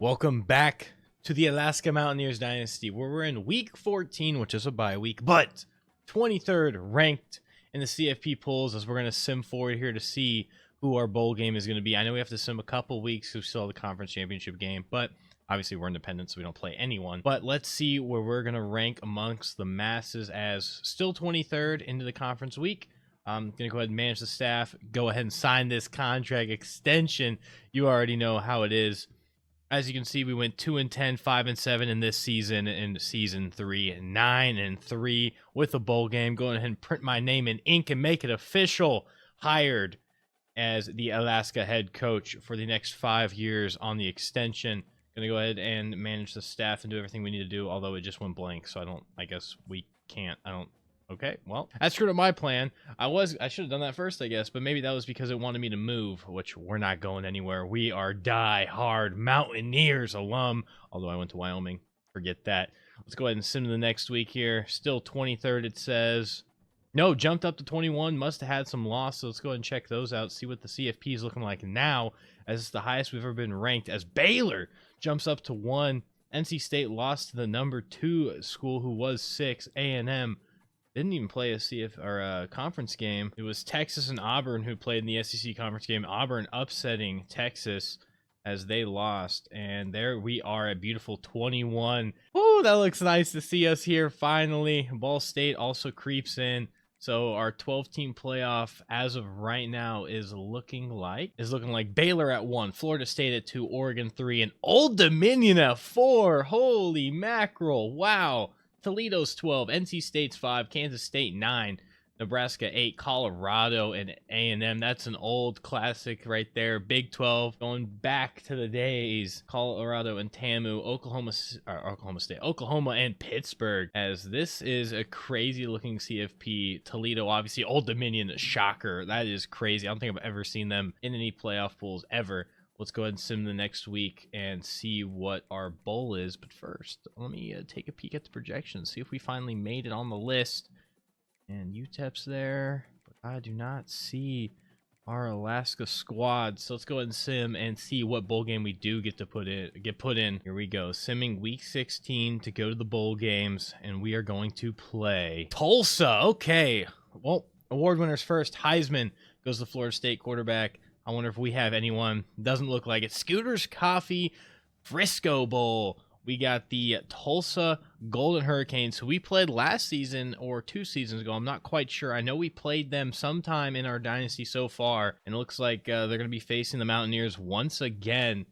Welcome back to the Alaska Mountaineers Dynasty, where we're in week 14, which is a bye week, but 23rd ranked in the CFP polls, as we're going to sim forward here to see who our bowl game is going to be. I know we have to sim a couple weeks because we still have the conference championship game, but obviously we're independent, so we don't play anyone. But let's see where we're going to rank amongst the masses as still 23rd into the conference week. I'm going to go ahead and manage the staff, go ahead and sign this contract extension. You already know how it is. As you can see, we went 2-10, 5-7 in this season, in season 3, 9-3 with a bowl game. Going ahead and print my name in ink and make it official. Hired as the Alaska head coach for the next 5 years on the extension. Going to go ahead and manage the staff and do everything we need to do, although it just went blank, so I guess we can't. Okay, well, that screwed up my plan. I should have done that first, I guess, but maybe that was because it wanted me to move, which we're not going anywhere. We are die-hard Mountaineers alum, although I went to Wyoming. Forget that. Let's go ahead and sim to the next week here. Still 23rd, it says. No, jumped up to 21. Must have had some loss, so let's go ahead and check those out, see what the CFP is looking like now, as it's the highest we've ever been ranked, as Baylor jumps up to 1. NC State lost to the number 2 school, who was 6, A&M. Didn't even play a conference game. It was Texas and Auburn who played in the SEC conference game. Auburn upsetting Texas as they lost. And there we are at beautiful 21. Oh, that looks nice to see us here finally. Ball State also creeps in. So our 12-team playoff as of right now is looking like Baylor at 1, Florida State at 2, Oregon 3, and Old Dominion at 4. Holy mackerel. Wow. Toledo's 12, NC State's 5, Kansas State 9, Nebraska 8, Colorado and A&M. That's an old classic right there. Big 12 going back to the days. Colorado and TAMU, Oklahoma State, Oklahoma and Pittsburgh. As this is a crazy looking CFP. Toledo, obviously, Old Dominion, shocker. That is crazy. I don't think I've ever seen them in any playoff pools ever. Let's go ahead and sim the next week and see what our bowl is. But first, let me take a peek at the projections, see if we finally made it on the list. And UTEP's there, but I do not see our Alaska squad. So let's go ahead and sim and see what bowl game we do get put in. Here we go, simming week 16 to go to the bowl games, and we are going to play Tulsa. Okay, well, award winners first. Heisman goes to Florida State quarterback. I wonder if we have anyone. Doesn't look like it. Scooters Coffee Frisco Bowl. We got the Tulsa Golden Hurricanes, who we played last season or 2 seasons ago. I'm not quite sure. I know we played them sometime in our dynasty so far, and it looks like they're going to be facing the Mountaineers once again.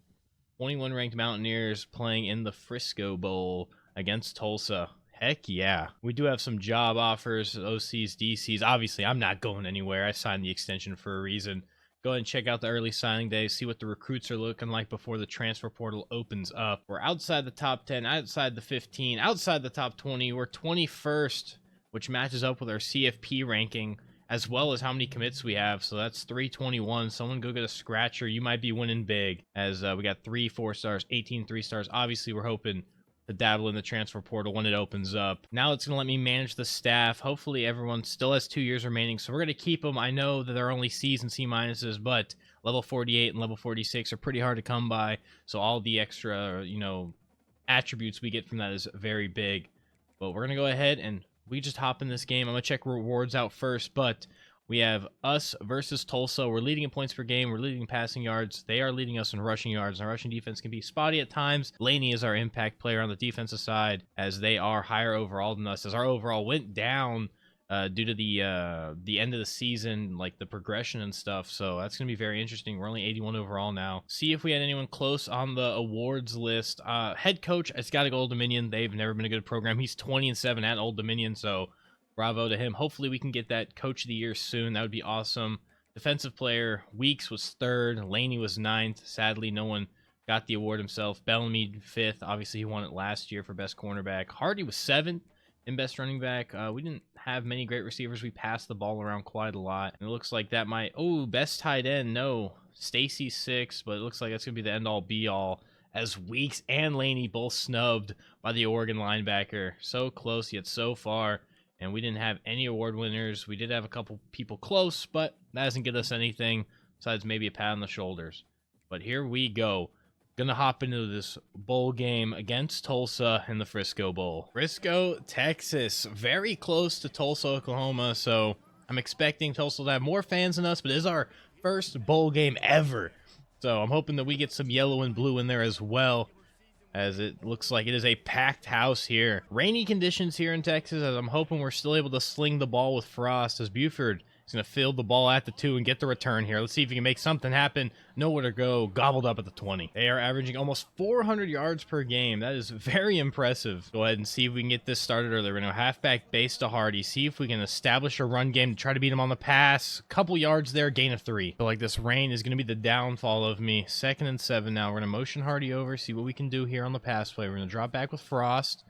21 ranked Mountaineers playing in the Frisco Bowl against Tulsa. Heck yeah. We do have some job offers, OCs, DCs. Obviously, I'm not going anywhere. I signed the extension for a reason. Go ahead and check out the early signing day, see what the recruits are looking like before the transfer portal opens up. We're outside the top 10, outside the 15, outside the top 20. We're 21st, which matches up with our CFP ranking, as well as how many commits we have. So that's 321. Someone go get a scratcher. You might be winning big, as we got 3 4-stars, 18 3-stars. Obviously, we're hoping to dabble in the transfer portal when it opens up. Now it's going to let me manage the staff. Hopefully everyone still has 2 years remaining, so we're going to keep them. I know that they're only C's and C minuses, but level 48 and level 46 are pretty hard to come by, so all the extra, attributes we get from that is very big. But we're going to go ahead and we just hop in this game. I'm going to check rewards out first, but we have us versus Tulsa. We're leading in points per game. We're leading in passing yards. They are leading us in rushing yards. Our rushing defense can be spotty at times. Laney is our impact player on the defensive side, as they are higher overall than us, as our overall went down due to the end of the season, like the progression and stuff. So that's going to be very interesting. We're only 81 overall now. See if we had anyone close on the awards list. Head coach, it's got to go Old Dominion. They've never been a good program. He's 20-7 at Old Dominion, so bravo to him. Hopefully we can get that coach of the year soon. That would be awesome. Defensive player, Weeks was 3rd. Laney was 9th. Sadly, no one got the award himself. Bellamy 5th. Obviously, he won it last year for best cornerback. Hardy was 7th in best running back. We didn't have many great receivers. We passed the ball around quite a lot. And it looks like that might... Oh, best tight end. No. Stacy 6th, but it looks like that's going to be the end-all, be-all, as Weeks and Laney both snubbed by the Oregon linebacker. So close, yet so far. And we didn't have any award winners. We did have a couple people close, but that doesn't get us anything besides maybe a pat on the shoulders. But here we go. Gonna hop into this bowl game against Tulsa in the Frisco Bowl. Frisco, Texas, very close to Tulsa, Oklahoma, so I'm expecting Tulsa to have more fans than us, but it is our first bowl game ever. So I'm hoping that we get some yellow and blue in there as well, as it looks like it is a packed house here. Rainy conditions here in Texas, as I'm hoping we're still able to sling the ball with Frost, as Buford is going to field the ball at the 2 and get the return here. Let's see if we can make something happen. Nowhere to go. Gobbled up at the 20. They are averaging almost 400 yards per game. That is very impressive. Go ahead and see if we can get this started early. We're going to halfback base to Hardy. See if we can establish a run game to try to beat him on the pass. Couple yards there. Gain of 3. Feel like this rain is going to be the downfall of me. 2nd and 7 now. We're going to motion Hardy over. See what we can do here on the pass play. We're going to drop back with Frost.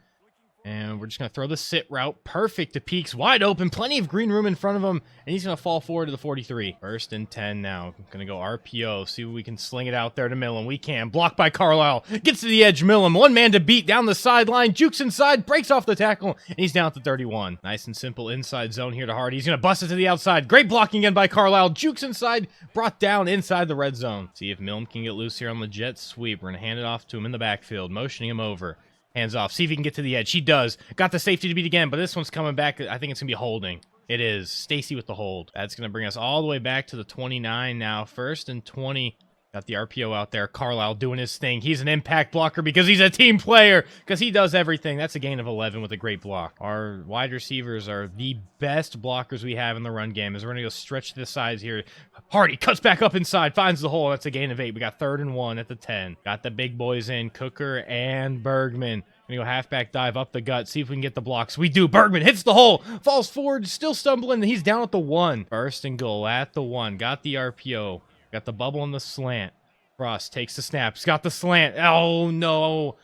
And we're just going to throw the sit route. Perfect to Peaks. Wide open. Plenty of green room in front of him. And he's going to fall forward to the 43. 1st and 10 now. Going to go RPO. See if we can sling it out there to Millen. We can. Blocked by Carlisle. Gets to the edge. Millen. One man to beat down the sideline. Jukes inside. Breaks off the tackle. And he's down at the 31. Nice and simple inside zone here to Hardy. He's going to bust it to the outside. Great blocking again by Carlisle. Jukes inside. Brought down inside the red zone. See if Millen can get loose here on the jet sweep. We're going to hand it off to him in the backfield. Motioning him over. Hands off. See if he can get to the edge. He does. Got the safety to beat again, but this one's coming back. I think it's going to be holding. It is. Stacy with the hold. That's going to bring us all the way back to the 29 now. 1st and 20. Got the RPO out there. Carlisle doing his thing. He's an impact blocker because he's a team player, because he does everything. That's a gain of 11 with a great block. Our wide receivers are the best blockers we have in the run game, as we're going to go stretch to the sides here. Hardy cuts back up inside, finds the hole. That's a gain of 8. We got 3rd and 1 at the 10. Got the big boys in, Cooker and Bergman. Gonna go halfback dive up the gut, see if we can get the blocks. We do. Bergman hits the hole, falls forward, still stumbling, and he's down at the 1. 1st and goal at the 1. Got the RPO. Got the bubble and the slant. Frost takes the snap. He's got the slant. Oh, no.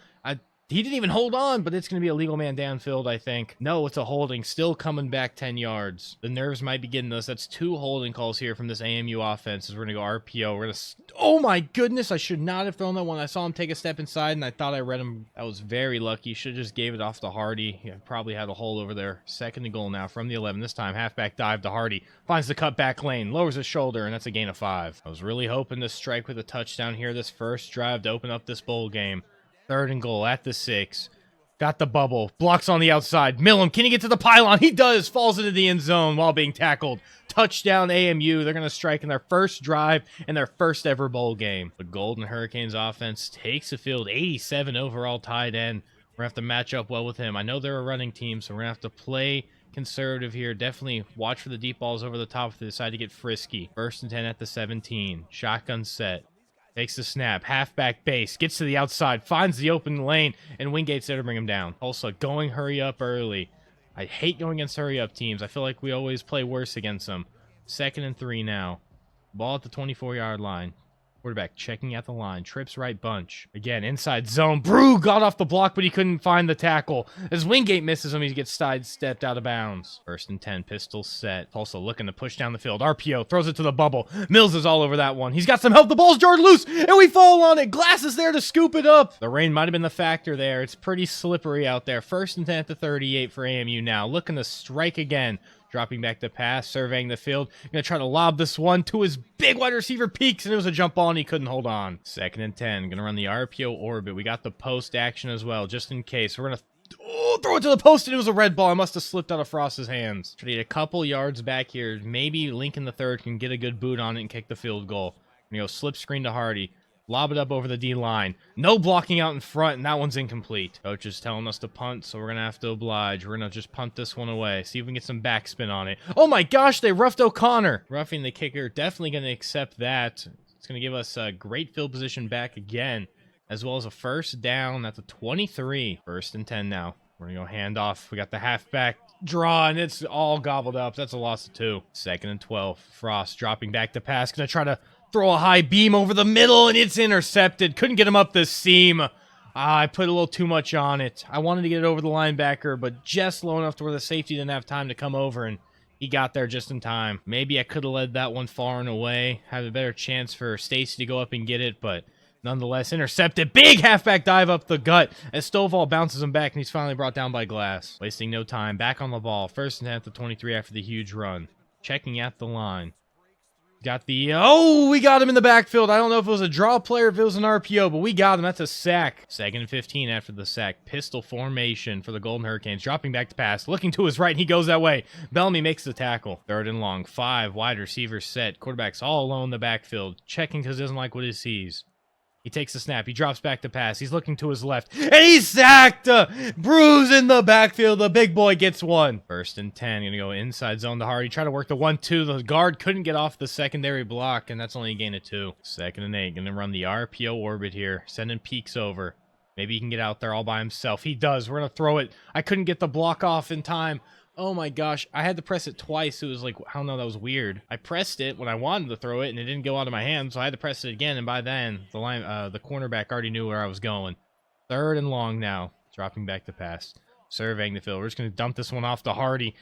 He didn't even hold on, but it's going to be a legal man downfield, I think. No, it's a holding. Still coming back 10 yards. The nerves might be getting us. That's 2 holding calls here from this AMU offense. As we're going to go RPO. We're going to... Oh, my goodness. I should not have thrown that one. I saw him take a step inside, and I thought I read him. That was very lucky. Should have just gave it off to Hardy. He probably had a hole over there. 2nd and goal now from the 11. This time, halfback dive to Hardy. Finds the cutback lane. Lowers his shoulder, and that's a gain of 5. I was really hoping to strike with a touchdown here this first drive to open up this bowl game. 3rd and goal at the 6. Got the bubble. Blocks on the outside. Millen, can he get to the pylon? He does. Falls into the end zone while being tackled. Touchdown AMU. They're going to strike in their first drive in their first ever bowl game. The Golden Hurricanes offense takes the field. 87 overall tight end. We're going to have to match up well with him. I know they're a running team, so we're going to have to play conservative here. Definitely watch for the deep balls over the top if they decide to get frisky. 1st and 10 at the 17. Shotgun set. Takes the snap, halfback base, gets to the outside, finds the open lane, and Wingate's there to bring him down. Tulsa going hurry up early. I hate going against hurry up teams. I feel like we always play worse against them. 2nd and 3 now. Ball at the 24-yard line. Quarterback checking at the line. Trips right bunch. Again, inside zone. Brew got off the block, but he couldn't find the tackle. As Wingate misses him, he gets sidestepped out of bounds. 1st and 10. Pistol set. Tulsa looking to push down the field. RPO throws it to the bubble. Mills is all over that one. He's got some help. The ball's jarred loose, and we fall on it. Glass is there to scoop it up. The rain might have been the factor there. It's pretty slippery out there. 1st and 10 at the 38 for AMU now. Looking to strike again. Dropping back to pass, surveying the field. Going to try to lob this one to his big wide receiver Peaks, and it was a jump ball, and he couldn't hold on. 2nd and 10. Going to run the RPO orbit. We got the post action as well, just in case. We're going to throw it to the post, and it was a red ball. I must have slipped out of Frost's hands. Try to get a couple yards back here. Maybe Lincoln the third can get a good boot on it and kick the field goal. Going to go slip screen to Hardy. Lob it up over the D-line. No blocking out in front, and that one's incomplete. Coach is telling us to punt, so we're going to have to oblige. We're going to just punt this one away. See if we can get some backspin on it. Oh my gosh, they roughed O'Connor. Roughing the kicker, definitely going to accept that. It's going to give us a great field position back again, as well as a 1st down at the 23. 1st and 10 now. We're going to go hand off. We got the halfback draw, and it's all gobbled up. That's a loss of 2. 2nd and 12. Frost dropping back to pass. Going to try to throw a high beam over the middle, and it's intercepted. Couldn't get him up the seam. I put a little too much on it. I wanted to get it over the linebacker, but just low enough to where the safety didn't have time to come over, and he got there just in time. Maybe I could have led that one far and away. Had a better chance for Stacy to go up and get it, but nonetheless, intercepted. Big halfback dive up the gut as Stovall bounces him back, and he's finally brought down by Glass. Wasting no time. Back on the ball. 1st and 10 at the 23 after the huge run. Checking at the line. Got the, oh, we got him in the backfield. I don't know if it was a draw play or if it was an RPO, but we got him. That's a sack. 2nd and 15 after the sack. Pistol formation for the Golden Hurricanes. Dropping back to pass. Looking to his right, and he goes that way. Bellamy makes the tackle. 3rd and long. 5 wide receivers set. Quarterback's all alone in the backfield. Checking because he doesn't like what he sees. He takes the snap. He drops back to pass. He's looking to his left. And he's sacked! Bruise in the backfield. The big boy gets one. 1st and 10. Going to go inside zone to Hardy. Try to work the 1-2. The guard couldn't get off the secondary block, and that's only a gain of 2. 2nd and 8. Going to run the RPO orbit here. Sending Peaks over. Maybe he can get out there all by himself. He does. We're going to throw it. I couldn't get the block off in time. Oh my gosh, I had to press it twice. It was like, I don't know, that was weird. I pressed it when I wanted to throw it, and it didn't go out of my hand, so I had to press it again, and by then, the cornerback already knew where I was going. 3rd and long now, dropping back to pass. Surveying the field. We're just going to dump this one off to Hardy.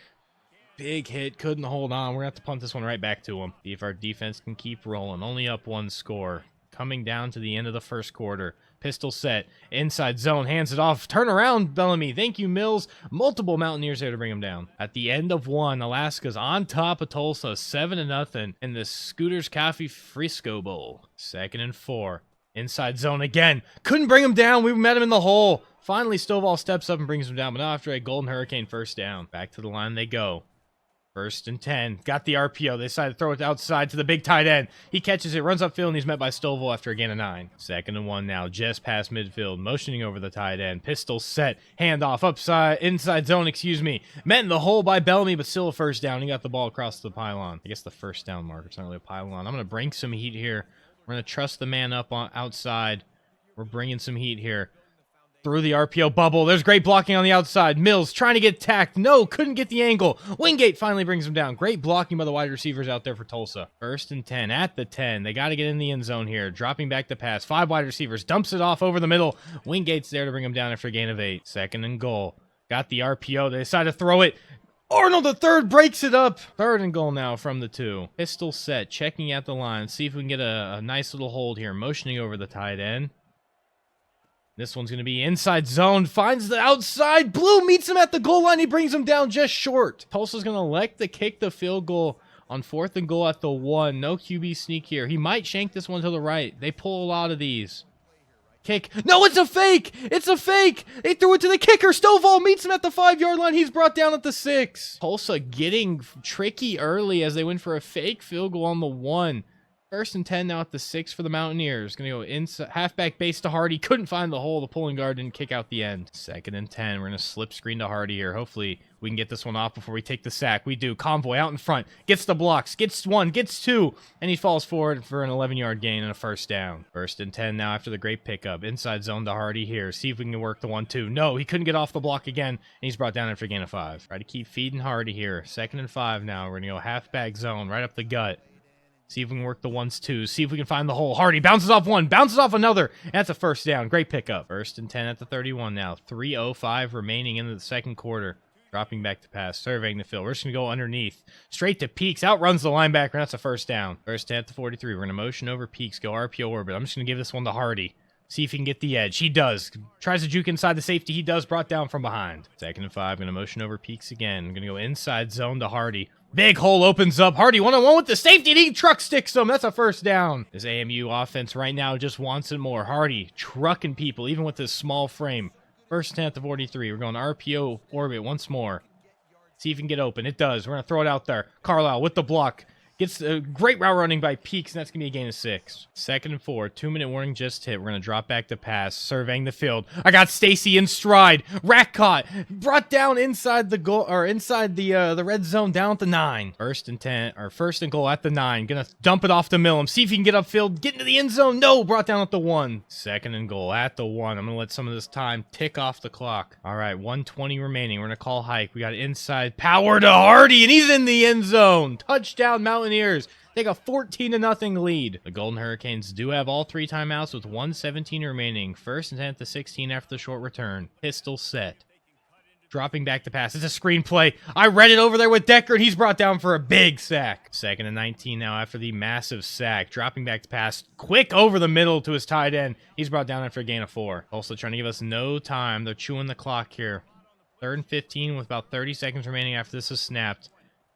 Big hit, couldn't hold on. We're going to have to punt this one right back to him. See if our defense can keep rolling. Only up 1 score. Coming down to the end of the 1st quarter. Pistol set. Inside zone. Hands it off. Turn around, Bellamy. Thank you, Mills. Multiple Mountaineers there to bring him down. At the end of 1, Alaska's on top of Tulsa. 7-0 in the Scooters Coffee Frisco Bowl. 2nd and 4. Inside zone again. Couldn't bring him down. We met him in the hole. Finally, Stovall steps up and brings him down. But now after a Golden Hurricane 1st down. Back to the line they go. 1st and 10. Got the RPO. They decided to throw it outside to the big tight end. He catches it, runs upfield, and he's met by Stovall after a gain of 9. 2nd and 1 now. Just past midfield. Motioning over the tight end. Pistol set. Handoff. Inside zone, excuse me. Met in the hole by Bellamy, but still a 1st down. He got the ball across the pylon. I guess the 1st down marker. It's not really a pylon. I'm going to bring some heat here. We're going to trust the man up on outside. We're bringing some heat here. Through the RPO bubble. There's great blocking on the outside. Mills trying to get tacked. No, couldn't get the angle. Wingate finally brings him down. Great blocking by the wide receivers out there for Tulsa. 1st and 10 at the 10. They got to get in the end zone here. Dropping back the pass. 5 wide receivers. Dumps it off over the middle. Wingate's there to bring him down after a gain of 8. 2nd and goal. Got the RPO. They decide to throw it. Arnold the 3rd breaks it up. 3rd and goal now from the 2. Pistol set. Checking at the line. See if we can get a nice little hold here. Motioning over the tight end. This one's going to be inside zone. Finds the outside. Blue meets him at the goal line. He brings him down just short. Tulsa's going to elect to kick the field goal on 4th and goal at the 1. No QB sneak here. He might shank this one to the right. They pull a lot of these. Kick. No, it's a fake. It's a fake. They threw it to the kicker. Stovall meets him at the 5-yard line. He's brought down at the 6. Tulsa getting tricky early as they went for a fake field goal on the 1. 1st and 10 now at the 6 for the Mountaineers. Going to go inside, halfback base to Hardy. Couldn't find the hole. The pulling guard didn't kick out the end. 2nd and 10. We're going to slip screen to Hardy here. Hopefully we can get this one off before we take the sack. We do. Convoy out in front. Gets the blocks. Gets 1. Gets 2. And he falls forward for an 11-yard gain and a 1st down. 1st and 10 now after the great pickup. Inside zone to Hardy here. See if we can work the 1-2. No, he couldn't get off the block again. And he's brought down after a gain of 5. Try to keep feeding Hardy here. 2nd and 5 now. We're going to go halfback zone right up the gut. See if we can work the 1s, 2s. See if we can find the hole. Hardy bounces off 1. Bounces off another. And that's a 1st down. Great pickup. 1st and 10 at the 31 now. 3:05 remaining in the 2nd quarter. Dropping back to pass. Surveying the field. We're just going to go underneath. Straight to Peaks. Outruns the linebacker. And that's a 1st down. 1st 10 at the 43. We're going to motion over Peaks. Go RPO orbit. I'm just going to give this one to Hardy. See if he can get the edge. He does. Tries to juke inside the safety. He does. Brought down from behind. 2nd and 5. Going to motion over Peaks again. Going to go inside zone to Hardy. Big hole opens up. Hardy 1-on-1 with the safety, and he truck sticks him. That's a 1st down. This AMU offense right now just wants it more. Hardy trucking people, even with his small frame. 1st 10 at the 43. We're going RPO orbit once more. See if he can get open. It does. We're going to throw it out there. Carlisle with the block. Gets a great route running by Peaks, and that's going to be a gain of 6. 2nd and 4. 2-minute warning just hit. We're going to drop back to pass. Surveying the field. I got Stacy in stride. Rack caught. Brought down inside the goal, or inside the red zone down at the 9. 1st and 10, or 1st and goal at the 9. Going to dump it off to Millham. See if he can get upfield. Get into the end zone. No, brought down at the 1. 2nd and goal at the 1. I'm going to let some of this time tick off the clock. All right, 1:20 remaining. We're going to call hike. We got inside power to Hardy, and he's in the end zone. Touchdown, Mountaineers. Take a 14-0 lead. The Golden Hurricanes do have all 3 timeouts with 1:17 remaining. 1st and 10 at the 16 after the short return. Pistol set. Dropping back to pass. It's a screenplay. I read it over there with Decker, and he's brought down for a big sack. 2nd and 19 now after the massive sack. Dropping back to pass. Quick over the middle to his tight end. He's brought down after a gain of 4. Also trying to give us no time. They're chewing the clock here. 3rd and 15 with about 30 seconds remaining after this is snapped.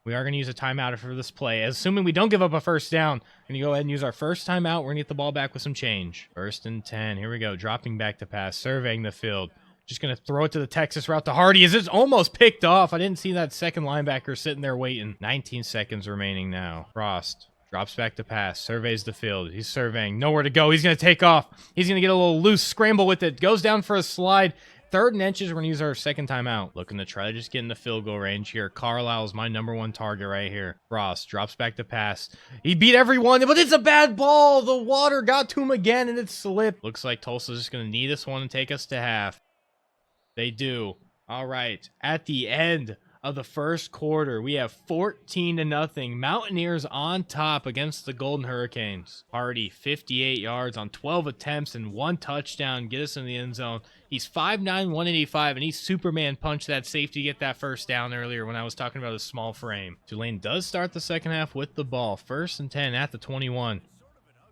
We are going to use a timeout for this play. Assuming we don't give up a first down, we're going to go ahead and use our first timeout. We're going to get the ball back with some change. 1st and 10. Here we go. Dropping back to pass. Surveying the field. Just going to throw it to the Texas route to Hardy. Is it's almost picked off. I didn't see that second linebacker sitting there waiting. 19 seconds remaining now. Frost drops back to pass. Surveys the field. He's surveying. Nowhere to go. He's going to take off. He's going to get a little loose scramble with it. Goes down for a slide. 3rd and inches, we're going to use our second timeout. Looking to try to just get in the field goal range here. Carlisle's my #1 target right here. Frost drops back to pass. He beat everyone, but it's a bad ball. The water got to him again, and it slipped. Looks like Tulsa's just going to knee this one and take us to half. They do. All right. At the end of the first quarter, we have 14-0. Mountaineers on top against the Golden Hurricanes. Hardy, 58 yards on 12 attempts and 1 touchdown. Get us in the end zone. He's 5'9", 185, and he Superman punched that safety to get that first down earlier when I was talking about his small frame. Tulane does start the second half with the ball. 1st and 10 at the 21.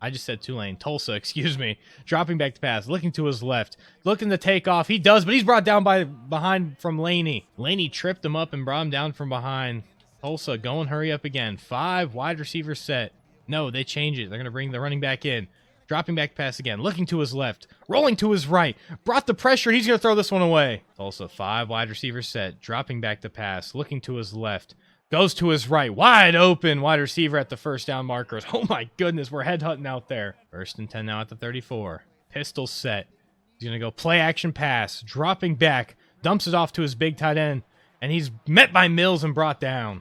I just said Tulane. Tulsa, excuse me. Dropping back to pass, looking to his left, looking to take off. He does, but he's brought down behind from Laney. Laney tripped him up and brought him down from behind. Tulsa going hurry up again. 5 wide receivers set. No, they change it. They're going to bring the running back in. Dropping back pass again, looking to his left, rolling to his right, brought the pressure, he's going to throw this one away. Tulsa, 5 wide receivers set, dropping back to pass, looking to his left, goes to his right, wide open wide receiver at the first down markers. Oh my goodness, we're headhunting out there. 1st and 10 now at the 34. Pistol set. He's going to go play action pass, dropping back, dumps it off to his big tight end, and he's met by Mills and brought down.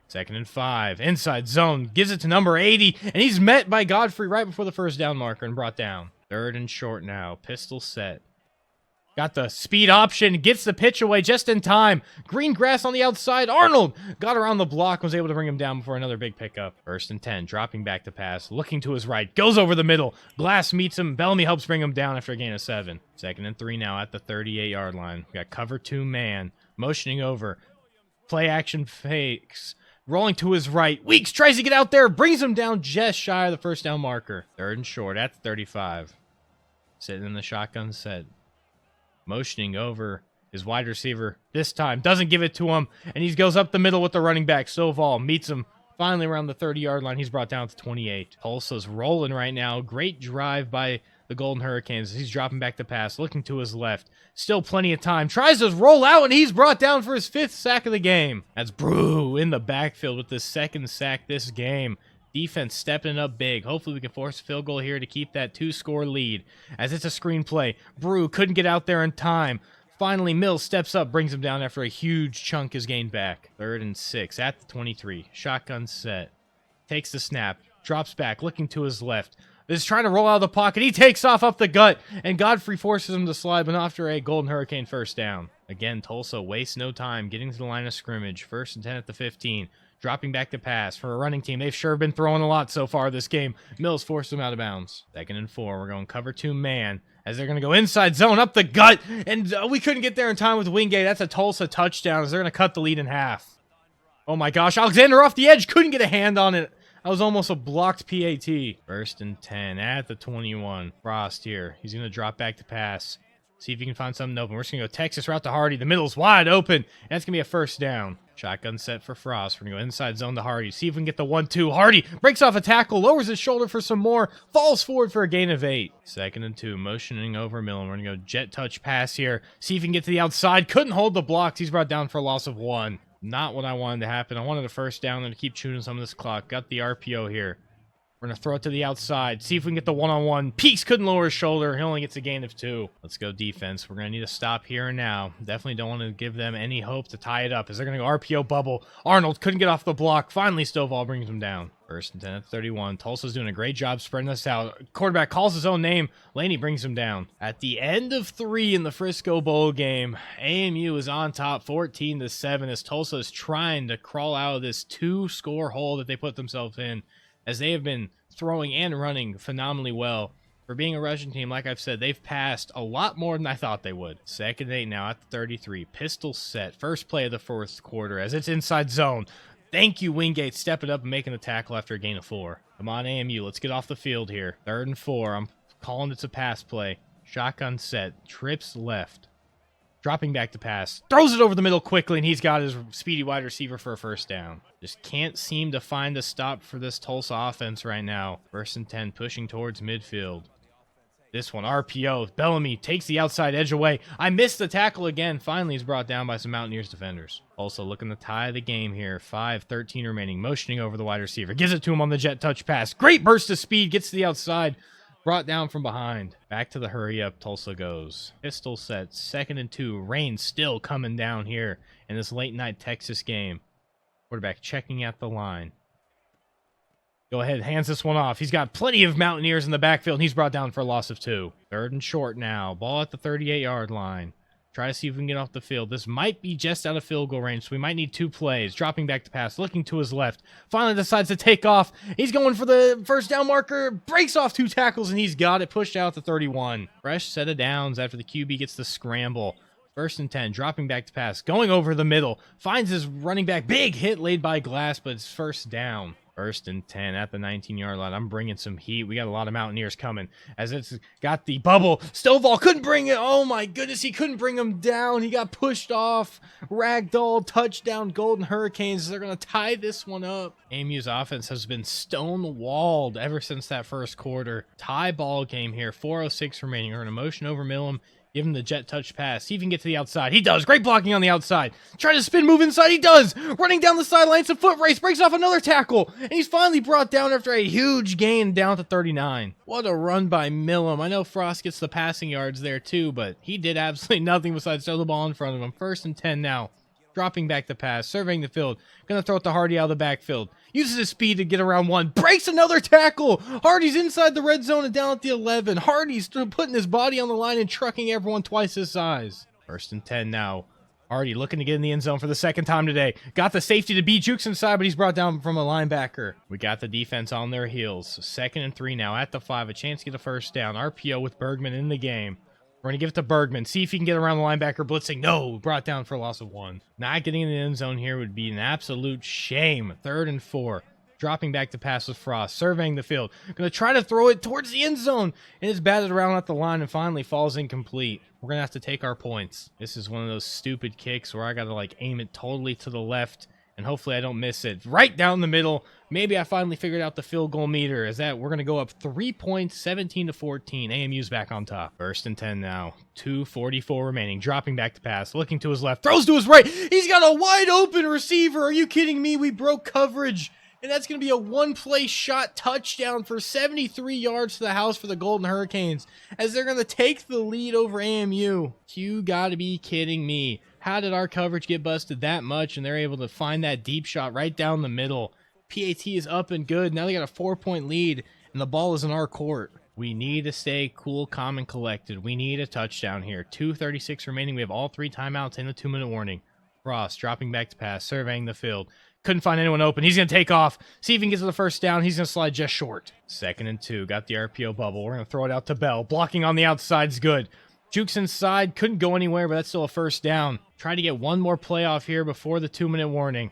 2nd and 5, inside zone, gives it to number 80, and he's met by Godfrey right before the first down marker and brought down. 3rd and short now, pistol set. Got the speed option, gets the pitch away just in time. Green grass on the outside, Arnold got around the block, was able to bring him down before another big pickup. 1st and 10, dropping back to pass, looking to his right, goes over the middle. Glass meets him, Bellamy helps bring him down after a gain of 7. 2nd and 3 now at the 38-yard line. We got cover 2 man, motioning over, play action fakes. Rolling to his right. Weeks tries to get out there. Brings him down just shy of the first down marker. 3rd and short at the 35. Sitting in the shotgun set. Motioning over his wide receiver. This time doesn't give it to him. And he goes up the middle with the running back. Stovall meets him finally around the 30-yard line. He's brought down to 28. Tulsa's rolling right now. Great drive by the Golden Hurricanes. He's dropping back to pass. Looking to his left. Still plenty of time. Tries to roll out, and he's brought down for his 5th sack of the game. That's Brew in the backfield with the 2nd sack this game. Defense stepping up big. Hopefully we can force a field goal here to keep that 2-score lead. As it's a screen play. Brew couldn't get out there in time. Finally, Mills steps up, brings him down after a huge chunk is gained back. 3rd and 6 at the 23. Shotgun set. Takes the snap. Drops back, looking to his left. Is trying to roll out of the pocket. He takes off up the gut, and Godfrey forces him to slide, but after a Golden Hurricane first down. Again, Tulsa wastes no time getting to the line of scrimmage. 1st and 10 at the 15. Dropping back to pass. For a running team, they've sure been throwing a lot so far this game. Mills forced him out of bounds. 2nd and 4. We're going cover 2 man as they're going to go inside zone up the gut, and we couldn't get there in time with Wingate. That's a Tulsa touchdown as they're going to cut the lead in half. Oh my gosh, Alexander off the edge. Couldn't get a hand on it. That was almost a blocked PAT. 1st and 10 at the 21. Frost here. He's going to drop back to pass. See if he can find something open. We're just going to go Texas route to Hardy. The middle's wide open. And that's going to be a first down. Shotgun set for Frost. We're going to go inside zone to Hardy. See if we can get the 1-2. Hardy breaks off a tackle, lowers his shoulder for some more, falls forward for a gain of 8. 2nd and 2. Motioning over Millen. We're going to go jet touch pass here. See if he can get to the outside. Couldn't hold the blocks. He's brought down for a loss of 1. Not what I wanted to happen. I wanted a first down and to keep chewing some of this clock. Got the RPO here. We're going to throw it to the outside. See if we can get the one-on-one. Peaks couldn't lower his shoulder. He only gets a gain of 2. Let's go defense. We're going to need to stop here and now. Definitely don't want to give them any hope to tie it up as they're going to go RPO bubble. Arnold couldn't get off the block. Finally, Stovall brings him down. 1st and 10 at 31. Tulsa's doing a great job spreading us out. Quarterback calls his own name. Laney brings him down. At the end of 3 in the Frisco Bowl game, AMU is on top 14-7 as Tulsa is trying to crawl out of this 2-score hole that they put themselves in, as they have been throwing and running phenomenally well. For being a rushing team, like I've said, they've passed a lot more than I thought they would. 2nd and 8 now at the 33. Pistol set. First play of the 4th quarter as it's inside zone. Thank you, Wingate, stepping up and making the tackle after a gain of 4. Come on, AMU. Let's get off the field here. 3rd and 4. I'm calling it's a pass play. Shotgun set. Trips left. dropping back to pass, throws it over the middle quickly, and he's got his speedy wide receiver for a first down. Just can't seem to find a stop for this Tulsa offense right now. 1st and 10, pushing towards midfield. This one, RPO. Bellamy takes the outside edge away. I missed the tackle again. Finally, he's brought down by some Mountaineers defenders. Also looking to tie the game here. 5:13 remaining. Motioning over the wide receiver. Gives it to him on the jet touch pass. Great burst of speed. Gets to the outside. Brought down from behind. Back to the hurry up. Tulsa goes. Pistol set. 2nd and 2. Rain still coming down here in this late night Texas game. Quarterback checking at the line. Go ahead, hands this one off. He's got plenty of Mountaineers in the backfield, and he's brought down for a loss of 2. 3rd and short now. Ball at the 38-yard line. Try to see if we can get off the field. This might be just out of field goal range, so we might need 2 plays. Dropping back to pass, looking to his left. Finally decides to take off. He's going for the first down marker. Breaks off 2 tackles, and he's got it pushed out to 31. Fresh set of downs after the QB gets the scramble. 1st and 10, dropping back to pass. Going over the middle. Finds his running back. Big hit laid by Glass, but it's 1st down. 1st and 10 at the 19-yard line. I'm bringing some heat. We got a lot of Mountaineers coming as it's got the bubble. Stovall couldn't bring it. Oh, my goodness. He couldn't bring him down. He got pushed off. Ragdoll, touchdown, Golden Hurricanes. They're going to tie this one up. AMU's offense has been stonewalled ever since that first quarter. Tie ball game here. 4:06 remaining. We're going to motion over Millam. Give him the jet touch pass. See if he can get to the outside. He does. Great blocking on the outside. Trying to spin move inside. He does. Running down the sideline. It's a foot race. Breaks off another tackle. And he's finally brought down after a huge gain down to 39. What a run by Millam. I know Frost gets the passing yards there too, but he did absolutely nothing besides throw the ball in front of him. 1st and 10 now. Dropping back to pass. Surveying the field. Going to throw it to Hardy out of the backfield. Uses his speed to get around 1. Breaks another tackle. Hardy's inside the red zone and down at the 11. Hardy's putting his body on the line and trucking everyone twice his size. 1st and 10 now. Hardy looking to get in the end zone for the 2nd time today. Got the safety to beat Jukes inside, but he's brought down from a linebacker. We got the defense on their heels. 2nd and 3 now at the 5. A chance to get a first down. RPO with Bergman in the game. We're going to give it to Bergman. See if he can get around the linebacker blitzing. No, brought down for a loss of 1. Not getting in the end zone here would be an absolute shame. 3rd and 4. Dropping back to pass with Frost. Surveying the field. Going to try to throw it towards the end zone. And it's batted around at the line and finally falls incomplete. We're going to have to take our points. This is one of those stupid kicks where I got to aim it totally to the left. And hopefully I don't miss it. Right down the middle. Maybe I finally figured out the field goal meter. Is that we're going to go up 3 points, 17-14. AMU's back on top. 1st and 10 now. 2:44 remaining. Dropping back to pass. Looking to his left. Throws to his right. He's got a wide open receiver. Are you kidding me? We broke coverage. And that's going to be a 1-play shot touchdown for 73 yards to the house for the Golden Hurricanes. As they're going to take the lead over AMU. You got to be kidding me. How did our coverage get busted that much and they're able to find that deep shot right down the middle? PAT is up and good. Now they got a 4-point lead and the ball is in our court. We need to stay cool, calm, and collected. We need a touchdown here. 2:36 remaining. We have all 3 timeouts in the 2-minute warning. Frost dropping back to pass, surveying the field. Couldn't find anyone open. He's going to take off. See if he can get to the first down. He's going to slide just short. 2nd and 2. Got the RPO bubble. We're going to throw it out to Bell. Blocking on the outside is good. Jukes inside. Couldn't go anywhere, but that's still a first down. Try to get one more play off here before the 2-minute warning.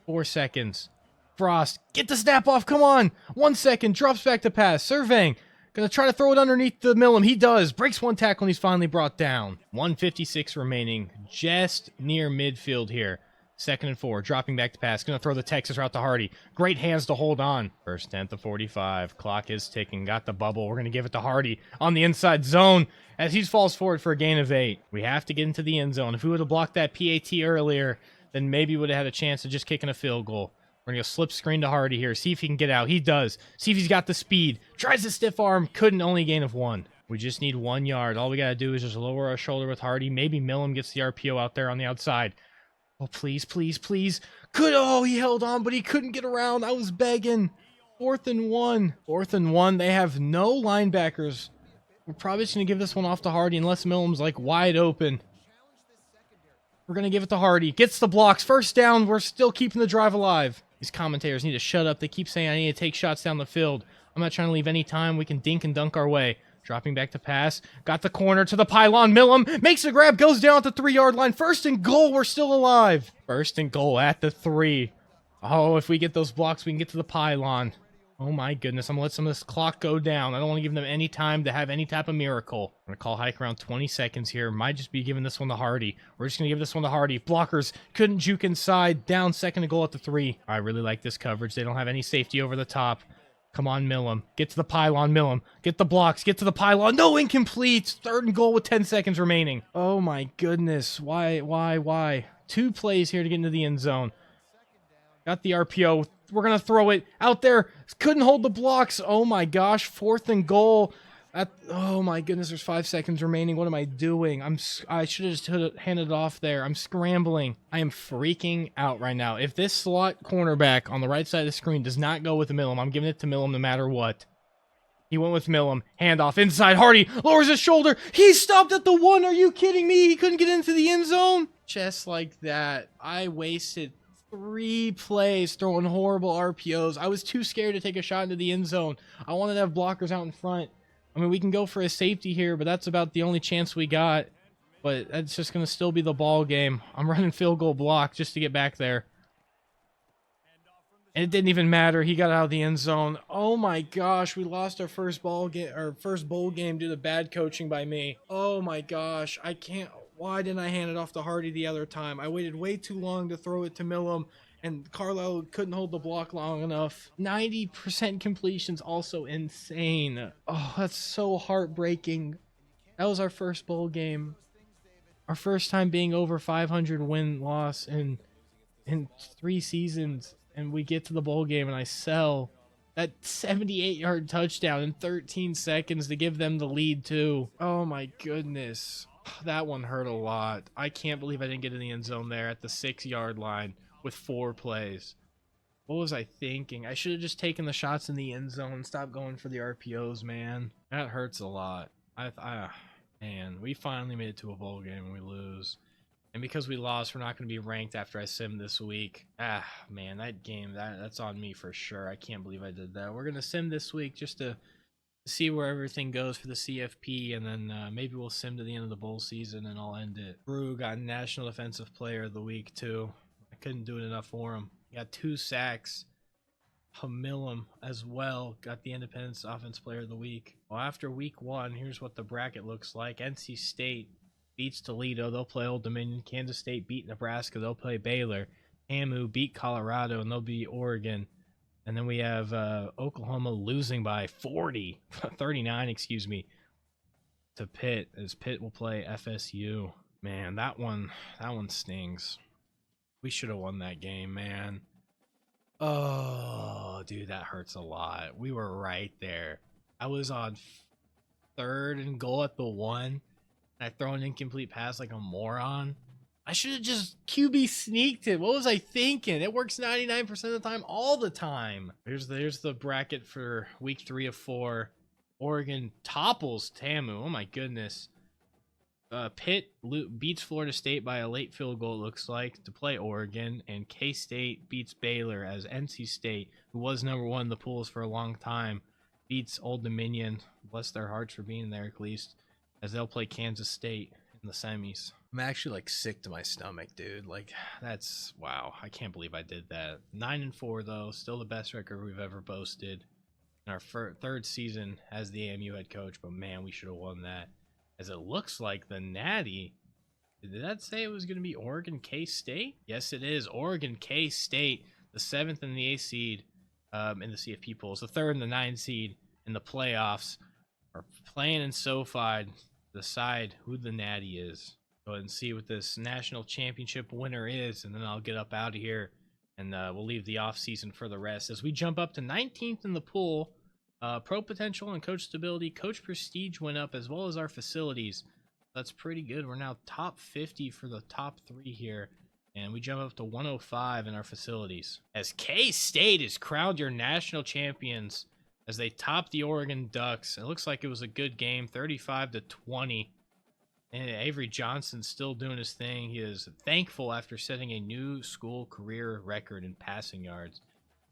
4 seconds. Frost, get the snap off. Come on. 1 second. Drops back to pass. Surveying. Going to try to throw it underneath the Millam. He does. Breaks 1 tackle and he's finally brought down. 1:56 remaining. Just near midfield here. 2nd and 4. Dropping back to pass. Going to throw the Texas route to Hardy. Great hands to hold on. 1st and 45. Clock is ticking. Got the bubble. We're going to give it to Hardy on the inside zone as he falls forward for a gain of 8. We have to get into the end zone. If we would have blocked that PAT earlier, then maybe we would have had a chance of just kicking a field goal. We're going to go slip screen to Hardy here. See if he can get out. He does. See if he's got the speed. Tries to stiff arm. Couldn't. Only gain of 1. We just need 1 yard. All we got to do is just lower our shoulder with Hardy. Maybe Millam gets the RPO out there on the outside. Oh, please, please, please. Could. Oh, he held on, but he couldn't get around. I was begging. 4th and 1. 4th and 1. They have no linebackers. We're probably just going to give this one off to Hardy unless Millam's wide open. We're going to give it to Hardy. Gets the blocks. First down. We're still keeping the drive alive. These commentators need to shut up. They keep saying I need to take shots down the field. I'm not trying to leave any time. We can dink and dunk our way. Dropping back to pass. Got the corner to the pylon. Millam makes a grab. Goes down at the 3-yard line. 1st and goal. We're still alive. 1st and goal at the 3. Oh, if we get those blocks, we can get to the pylon. Oh my goodness, I'm gonna let some of this clock go down. I don't want to give them any time to have any type of miracle. I'm gonna call hike around 20 seconds here. Might just be giving this one to Hardy. We're just gonna give this one to Hardy. Blockers couldn't juke inside. Down second to goal at the 3. I really like this coverage. They don't have any safety over the top. Come on, Millum. Get to the pylon, Millum. Get the blocks. Get to the pylon. No, incomplete. 3rd and goal with 10 seconds remaining. Oh my goodness. Why? 2 plays here to get into the end zone. Got the RPO. We're going to throw it out there. Couldn't hold the blocks. Oh my gosh. 4th and goal. Oh my goodness. There's 5 seconds remaining. What am I doing? I should have just handed it off there. I'm scrambling. I am freaking out right now. If this slot cornerback on the right side of the screen does not go with Millum, I'm giving it to Millum no matter what. He went with Millum. Handoff inside. Hardy lowers his shoulder. He stopped at the 1. Are you kidding me? He couldn't get into the end zone. Just like that. I wasted 3 plays throwing horrible RPOs. I was too scared to take a shot into the end zone. I wanted to have blockers out in front. I mean, we can go for a safety here, but that's about the only chance we got. But that's just going to still be the ball game. I'm running field goal block just to get back there. And it didn't even matter. He got out of the end zone. Oh my gosh, we lost our first bowl game due to bad coaching by me. Oh my gosh, I can't. Why didn't I hand it off to Hardy the other time? I waited way too long to throw it to Millum, and Carlisle couldn't hold the block long enough. 90% completion's also insane. Oh, that's so heartbreaking. That was our first bowl game. Our first time being over 500 win-loss in 3 seasons, and we get to the bowl game and I sell that 78-yard touchdown in 13 seconds to give them the lead too. Oh my goodness. That one hurt a lot. I can't believe I didn't get in the end zone there at the 6-yard line with 4 plays. What was I thinking? I should have just taken the shots in the end zone and stopped going for the RPOs, man. That hurts a lot. Man, we finally made it to a bowl game and we lose. And because we lost, we're not going to be ranked after I sim this week. Man, that game, that's on me for sure. I can't believe I did that. We're going to sim this week just to see where everything goes for the CFP, and then maybe we'll sim to the end of the bowl season and I'll end it. Brew got National Defensive Player of the Week too. I couldn't do it enough for him. He got 2 sacks. Hamilum as well got the Independence Offense Player of the Week. Well, after week 1, here's what the bracket looks like. NC State beats Toledo. They'll play Old Dominion. Kansas State beat Nebraska. They'll play Baylor. TAMU beat Colorado, and they'll beat Oregon. And then we have Oklahoma losing by 39, excuse me, to Pitt, as Pitt will play FSU. Man, that one stings. We should have won that game, man. Oh, dude, that hurts a lot. We were right there. I was on 3rd and goal at the 1. I throw an incomplete pass like a moron. I should have just QB sneaked it. What was I thinking? It works 99% of the time, all the time. Here's the bracket for week 3 of 4. Oregon topples TAMU. Oh my goodness. Pitt beats Florida State by a late field goal, it looks like, to play Oregon. And K-State beats Baylor, as NC State, who was number 1 in the pools for a long time, beats Old Dominion. Bless their hearts for being there, at least, as they'll play Kansas State in the semis. I'm actually like sick to my stomach, dude. Like, that's wow. I can't believe I did that. 9-4 though, still the best record we've ever boasted in our 3rd season as the AMU head coach. But man, we should have won that. As it looks like the Natty. Did that say it was going to be Oregon K-State? Yes, it is. Oregon K-State, the 7th and the 8th seed in the CFP polls, the 3rd and the 9th seed in the playoffs, are playing in SoFi to decide who the Natty is. Go ahead and see what this national championship winner is, and then I'll get up out of here, and we'll leave the offseason for the rest. As we jump up to 19th in the pool, pro potential and coach stability, coach prestige went up, as well as our facilities. That's pretty good. We're now top 50 for the top 3 here, and we jump up to 105 in our facilities. As K-State is crowned your national champions as they top the Oregon Ducks. It looks like it was a good game, 35-20. And Avery Johnson's still doing his thing. He is thankful after setting a new school career record in passing yards.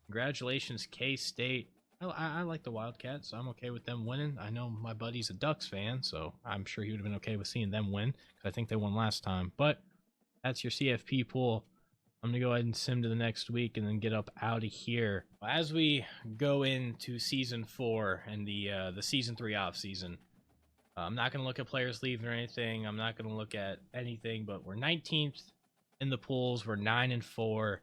Congratulations, K-State. I like the Wildcats, so I'm okay with them winning. I know my buddy's a Ducks fan, so I'm sure he would have been okay with seeing them win, because I think they won last time. But that's your CFP pool. I'm going to go ahead and sim to the next week and then get up out of here. As we go into Season 4 and the Season 3 off season, I'm not going to look at players leaving or anything. I'm not going to look at anything, but we're 19th in the pools. We're 9-4.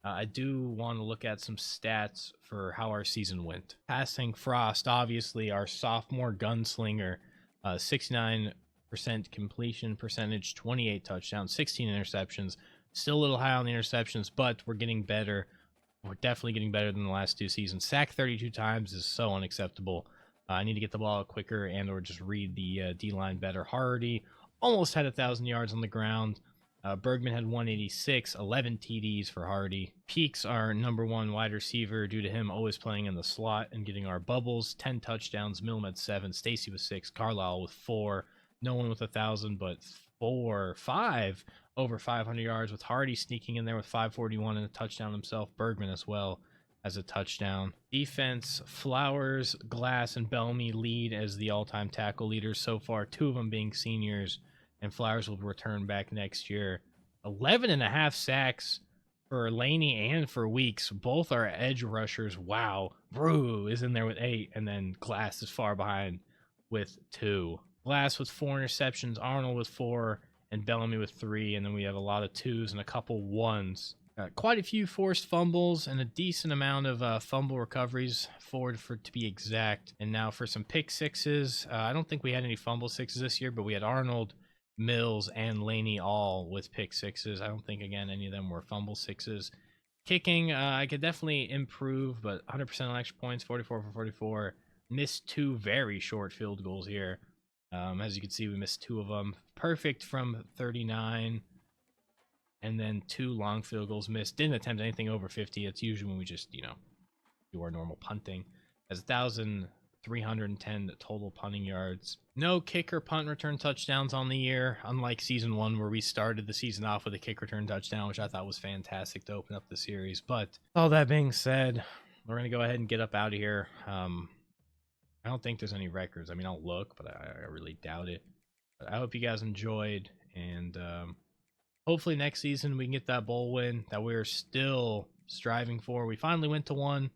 I do want to look at some stats for how our season went. Passing Frost, obviously, our sophomore gunslinger, 69% completion percentage, 28 touchdowns, 16 interceptions. Still a little high on the interceptions, but we're getting better. We're definitely getting better than the last 2 seasons. Sacked 32 times is so unacceptable. I need to get the ball out quicker and or just read the D-line better. Hardy almost had 1,000 yards on the ground. Bergman had 186, 11 TDs for Hardy. Peaks our #1 wide receiver due to him always playing in the slot and getting our bubbles. 10 touchdowns. Milne had 7. Stacy with 6. Carlisle with 4. No one with 1,000, but 5 over 500 yards with Hardy sneaking in there with 541 and a touchdown himself. Bergman as well as a touchdown. Defense, Flowers, Glass, and Bellamy lead as the all-time tackle leaders so far, 2 of them being seniors, and Flowers will return back next year. 11.5 sacks for Laney and for Weeks. Both are edge rushers. Wow. Brew is in there with 8, and then Glass is far behind with 2. Glass with 4 interceptions, Arnold with 4, and Bellamy with 3, and then we have a lot of 2s and a couple 1s. Quite a few forced fumbles and a decent amount of fumble recoveries, 4 to be exact. And now for some pick 6s. I don't think we had any fumble 6s this year, but we had Arnold, Mills, and Laney all with pick 6s. I don't think, again, any of them were fumble 6s. Kicking, I could definitely improve, but 100% on extra points, 44 for 44. Missed 2 very short field goals here. As you can see, we missed 2 of them. Perfect from 39. And then 2 long field goals missed. Didn't attempt anything over 50. It's usually when we just, do our normal punting. Has 1,310 total punting yards. No kick or punt return touchdowns on the year, unlike Season 1 where we started the season off with a kick return touchdown, which I thought was fantastic to open up the series. But all that being said, we're going to go ahead and get up out of here. I don't think there's any records. I mean, I'll look, but I really doubt it. But I hope you guys enjoyed, and hopefully next season we can get that bowl win that we're still striving for. We finally went to 1,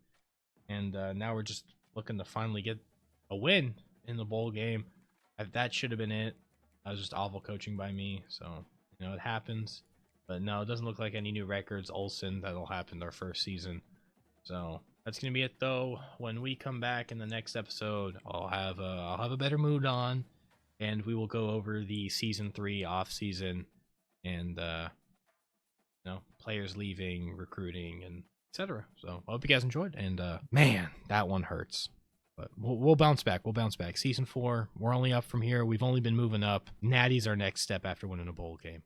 and now we're just looking to finally get a win in the bowl game. That should have been it. That was just awful coaching by me, so it happens. But no, it doesn't look like any new records. Olsen, that'll happen our first season. So that's gonna be it though. When we come back in the next episode, I'll have a better mood on, and we will go over the Season 3 off season and players leaving, recruiting, and etc. So I hope you guys enjoyed, and man, that one hurts, but we'll bounce back. Season 4, we're only up from here. We've only been moving up. Natty's our next step after winning a bowl game.